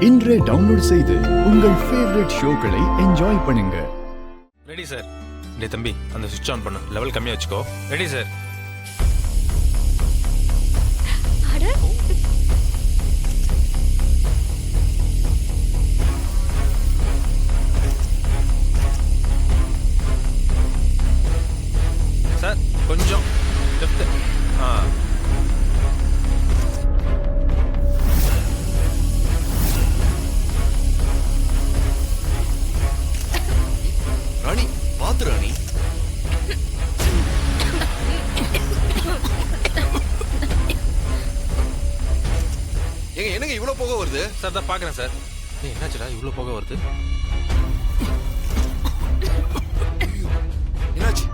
இன்றே டவுன்லோட் செய்து உங்கள் ஃபேவரட் ஷோக்களை என்ஜாய் பண்ணுங்க. Ready sir. டேய் தம்பி, அந்த சுவிட்ச் ஆன் பண்ணு. லெவல் கம்மியா வச்சுக்கோ. Ready sir. சார் கொஞ்சம் லெஃப்ட். ராணி பாத்து ராணி. என்னங்க இவ்வளவு போக வருது? சார் தான் பாக்குறேன் சார். என்னாச்சுடா இவ்வளவு போக வருது? என்னாச்சு?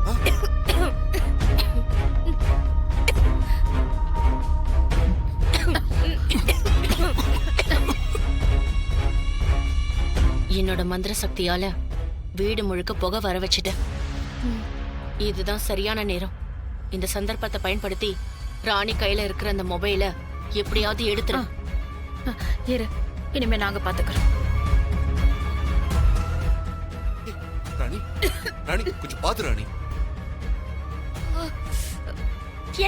என்னோட மந்திர சக்தியால வீடு முழுக்க புகை வர வச்சுட்டேன். இதுதான் சரியான நேரம். இந்த சந்தர்ப்பத்தை பயன்படுத்தி ராணி கையில இருக்கிற அந்த மொபைலை எப்படியாவது எடுத்துரு. இரு, இனிமே நாங்க பாத்துக்கிறோம். ராணி ராணி கொஞ்சம் பாத்து ராணி.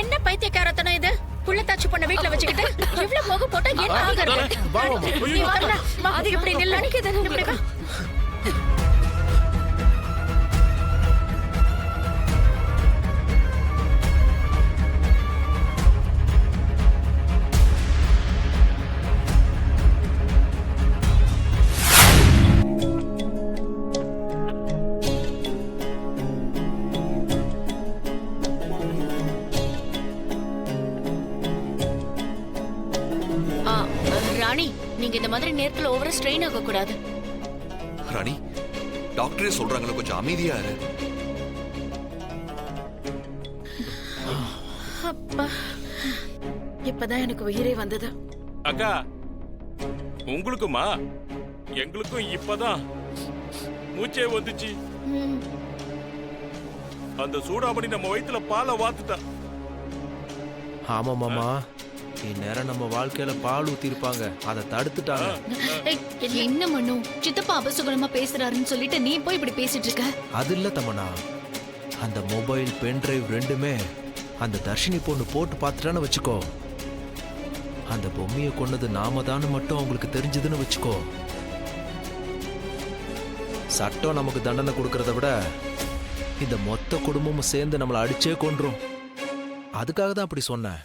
என்ன பைத்தியக்காரத்தனம் இது? புள்ளத்தாச்சி பொண்ண வீட்டுல வச்சுக்கிட்டு இவ்வளவு போக போட்டா என்ன ஆகுறது? அது இப்படி நில்ல. ராணி, நீங்க இந்த மாதிரி நேரத்துல ஓவரா ஸ்ட்ரெயின் ஆக கூடாது. ராணி, டாக்டரே சொல்றாங்களே கொஞ்சம் அமைதியா இரு. அப்பா, இப்பதான் எனக்கு உயிரே வந்தது. அக்கா, உங்களுக்குமா? எங்களுக்கும் இப்பதான் மூச்சே வந்துச்சு. அந்த சூடாமணி நம்ம வயித்துல பாலை வாத்துட்டா. ஆமா மாமா, இந்நேரம் நம்ம வாழ்க்கையில பால் ஊத்தி இருப்பாங்க, அதை தடுத்துட்டாங்க. என்ன மனு, சித்தப்பா அபசுகுணமா பேசுறாருன்னு சொல்லிட்டு நீ போய் இப்படி பேசிட்டு இருக்க? அது இல்ல தமனா, அந்த மொபைல் பென்டிரைவ் ரெண்டுமே அந்த தர்ஷினி பொண்ணு போட்டு பார்த்துட்டான்னு வச்சுக்கோ, அந்த பொம்மையை கொன்னது நாம தானு மட்டும் அவங்களுக்கு தெரிஞ்சதுன்னு வச்சுக்கோ, சட்டம் நமக்கு தண்டனை கொடுக்கறத விட இந்த மொத்த குடும்பமும் சேர்ந்து நம்மளை அடிச்சே கொன்றும். அதுக்காக தான் அப்படி சொன்னேன்.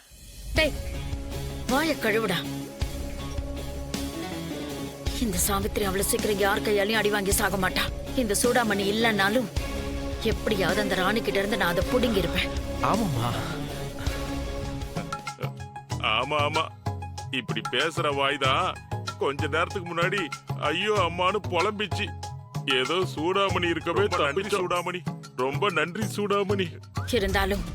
வாய கழுவுடா. இந்த சாவித்திரி அவ்வளவு சீக்கிரம் யார் கையாலையும் அடி வாங்கி சாக மாட்டா. இந்த சூடாமணி இல்லைன்னாலும் எப்படியாவது அந்த ராணி கிட்ட இருந்து நான் அதை புடுங்கி இருப்பேன். ஆமாமா, ஆமா ஆமா, இப்படி பேசுற வாய்தான் கொஞ்ச நேரத்துக்கு முன்னாடி ஐயோ அம்மானு புலம்பிச்சு. ஏதோ சூடாமணி இருக்கவே தம்பி. சூடாமணி, ரொம்ப நன்றி சூடாமணி. இருந்தாலும்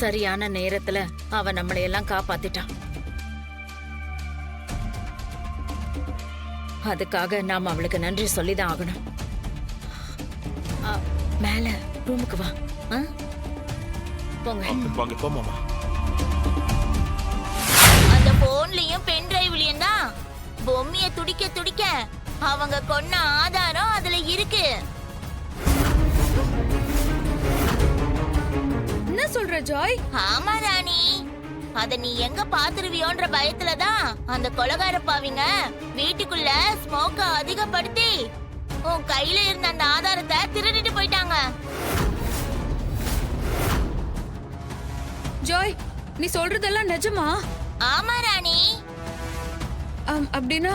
சரியான நேரத்துல அவ நம்மளை எல்லாம் காப்பாத்திட்டான். அதுக்காக நாம அவளுக்கு நன்றி சொல்லிதான் ஆகணும். மேல ரூமுக்கு வா. போங்க போமாமா. அந்த போன்லயும் பென் டிரைவ்லயும் தான் பொம்மைய துடிக்க துடிக்க அவங்க கொன்ன ஆதாரம் அதுல இருக்கு. என்ன சொல்ற ஜாய்? ஆமா ராணி, அத நீ எங்க பாத்துருவியோன்ற பயத்துலதான் அந்த கொலகார பாவிங்க வீட்டுக்குள்ள ஸ்மோக்க அதிகப்படுத்தி உன் கையில இருந்த அந்த ஆதாரத்தை திருடிட்டு போயிட்டாங்க. ஜாய், நீ சொல்றதெல்லாம் நிஜமா? ஆமா ராணி. அப்படின்னா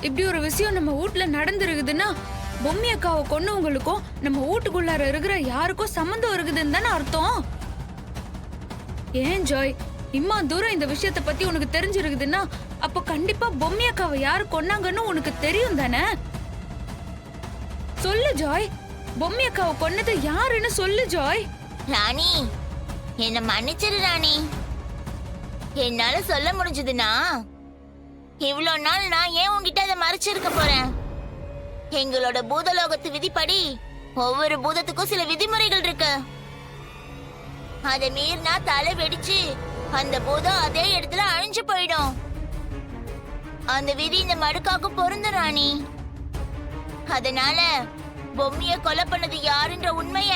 இப்படி ஒரு விஷயம் நம்ம வீட்டுல நடந்துருக்குதுன்னா பொம்மி அக்காவை கொன்னவங்களுக்கும் நம்ம வீட்டுக்குள்ளார இருக்கிற யாருக்கும் சம்மந்தம் இருக்குதுன்னு தானே அர்த்தம்? ஏன் ஜாய், இம்மா தூரம் இந்த விஷயத்தை பத்தி உனக்கு தெரிஞ்சிருக்குதுன்னா அப்ப கண்டிப்பா பொம்மி அக்காவை யாரு கொன்னாங்கன்னு உனக்கு தெரியும் தானே? சொல்லு ஜாய், பொம்மி அக்காவை கொன்னது யாருன்னு சொல்லு ஜாய். ராணி, என்ன மன்னிச்சிரு ராணி. என்னால சொல்ல முடிஞ்சதுன்னா இவ்வளவு நாள் நான் ஏன் உன்கிட்ட அதை மறைச்சிருக்க போறேன்? எங்களோட பூதலோகத்து விதிப்படி ஒவ்வொரு பூதத்துக்கும் சில விதிமுறைகள் இருக்கு. அதை மீறினா தலை வெடிச்சு அந்த பூதம் அதே இடத்துல அழிஞ்சு போயிடும். அந்த விதி இந்த மடுக்காக்கு பொருந்தும் ராணி. அதனால பொம்மைய கொலை பண்ணது யாருன்ற உண்மைய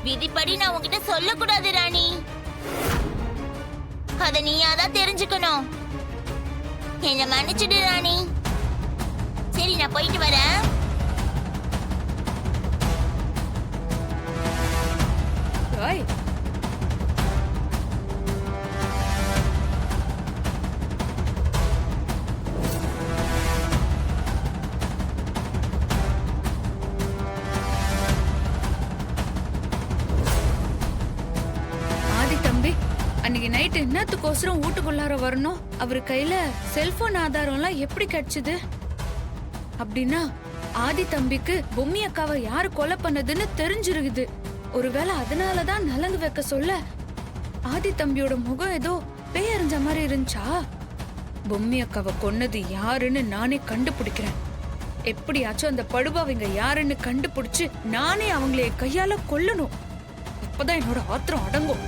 விதிப்படி நான் உன்கிட்ட சொல்லக்கூடாது ராணி. அத நீயாதான் தெரிஞ்சுக்கணும். என்ன மன்னிச்சிடு ராணி. சரி, நான் போயிட்டு வரேன். ராய், ஆதி தம்பி, அன்னைக்கு நைட்டு என்னத்துக்கோசரம் வீட்டுக்குள்ளார வரணும்? அவரு கையில செல்போன் ஆதாரம்லாம் எப்படி கிடைச்சது? அப்படின்னா ஆதி தம்பிக்கு பொம்மி அக்காவை யாரு கொலை பண்ணதுன்னு தெரிஞ்சிருக்குது. ஒருவேளை அதனாலதான் நலங்கு வைக்க சொல்ல ஆதி தம்பியோட முகம் ஏதோ பேயறிஞ்ச மாதிரி இருந்துச்சா? பொம்மி அக்காவை கொன்னது யாருன்னு நானே கண்டுபிடிக்கிறேன். எப்படியாச்சும் அந்த படுபாவிங்க யாருன்னு கண்டுபிடிச்சு நானே அவங்களே கையால கொல்லணும். அப்பதான் என்னோட ஆத்திரம் அடங்கும்.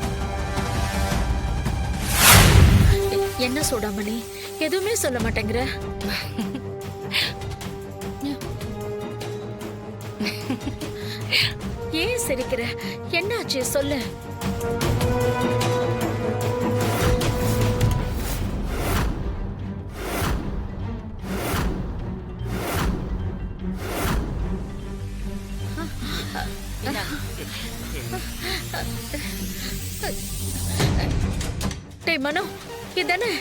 என்ன சூடாமணி, எதுவுமே சொல்ல மாட்டேங்கிற? ஏன் சிரிக்கிற? என்னாச்சு சொல்லு. டேய் மனோ, இதானே?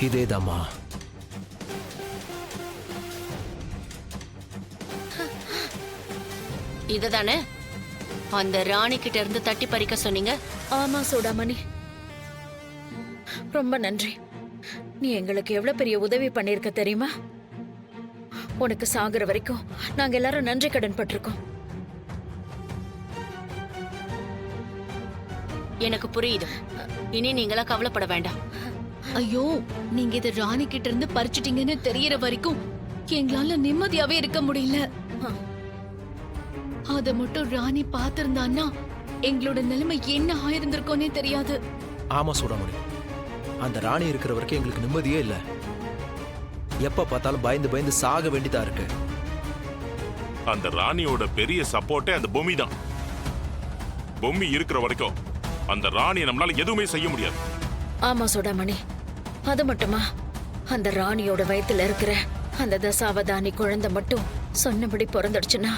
இதேதாம்மா. இதுதானே அந்த ராணி கிட்ட இருந்து தட்டி பறிக்க சொன்னீங்க? ஆமா சூடாமணி, ரொம்ப நன்றி. நீ எங்களுக்கு எவ்வளவு பெரிய உதவி பண்ணிருக்க தெரியுமா? உனக்கு சாகுற வரைக்கும் நாங்க எல்லாரும் நன்றி கடன் பட்டிருக்கோம். எனக்கு புரியுது. இனி நீங்களா கவலைப்பட வேண்டாம். ஐயோ, நீங்க இத ராணி கிட்ட இருந்து பறிச்சிட்டீங்கன்னு தெரியற வரைக்கும் எங்களால நிம்மதியாவே இருக்க முடியல. அத மட்டும் ராணி பாத்திருந்தான்னா எங்களோட நிலைமை என்ன ஆயிருந்திருக்கோனே தெரியாது. ஆமா சூடாமணி, அந்த ராணி இருக்கிற வரைக்கும் எங்களுக்கு நிம்மதியே இல்ல. எப்ப பார்த்தாலும் பயந்து பயந்து சாக வேண்டியதா இருக்கு. அந்த ராணியோட பெரிய சப்போர்ட்டே அந்த பொம்மி தான். பொம்மி இருக்கிற வரைக்கும் அந்த ராணியை நம்மளால எதுவுமே செய்ய முடியாது. ஆமா சூடாமணி, அது மட்டுமா, அந்த ராணியோட வயித்துல இருக்கிற அந்த தசாவதானி குழந்தை மட்டும் சொன்னபடி பிறந்துடுச்சுன்னா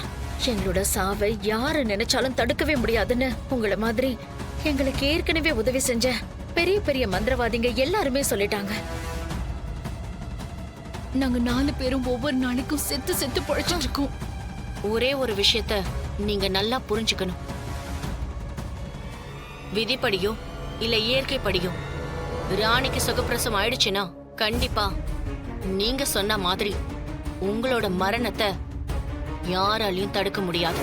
எங்களோட சாவை யாரு நினைச்சாலும் தடுக்கவே முடியாதுன்னு உங்களை மாதிரி எங்களுக்கு ஏற்கனவே உதவி செஞ்ச பெரிய பெரிய மந்திரவாதிங்க எல்லாருமே சொல்லிட்டாங்க. நாங்க 4 பேரும் ஒவ்வொரு நாளைக்கும் செத்து செத்து பொழைச்சிட்டு இருக்கோம். ஒரே ஒரு விஷயத்த நீங்க நல்லா புரிஞ்சுக்கணும். விதிப்படியோ இல்ல இயற்கைப்படியோ ராணிக்கு சுகப்பிரசவம் ஆயிடுச்சுன்னா கண்டிப்பா நீங்க சொன்ன மாதிரி உங்களோட மரணத்தை யாராலையும் தடுக்க முடியாது.